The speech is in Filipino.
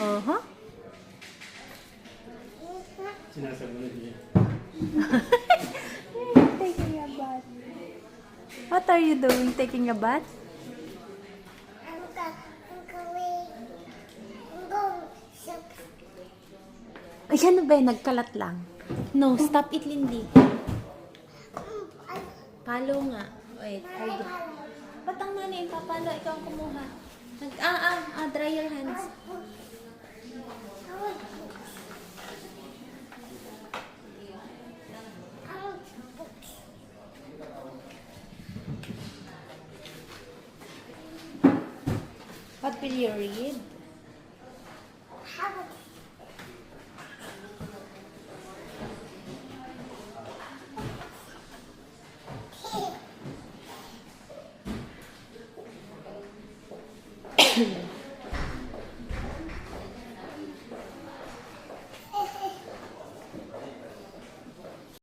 Uh-huh. Sinasabi niya. Taking a bath. What are you doing? Taking a bath? Ay, ano ba? Nagkalat lang. No, stop it, Lindy. Palo nga. Wait, hold on. Ba't ang nanay papalo? Ikaw ang kumuha. Dry your hands. What will you read?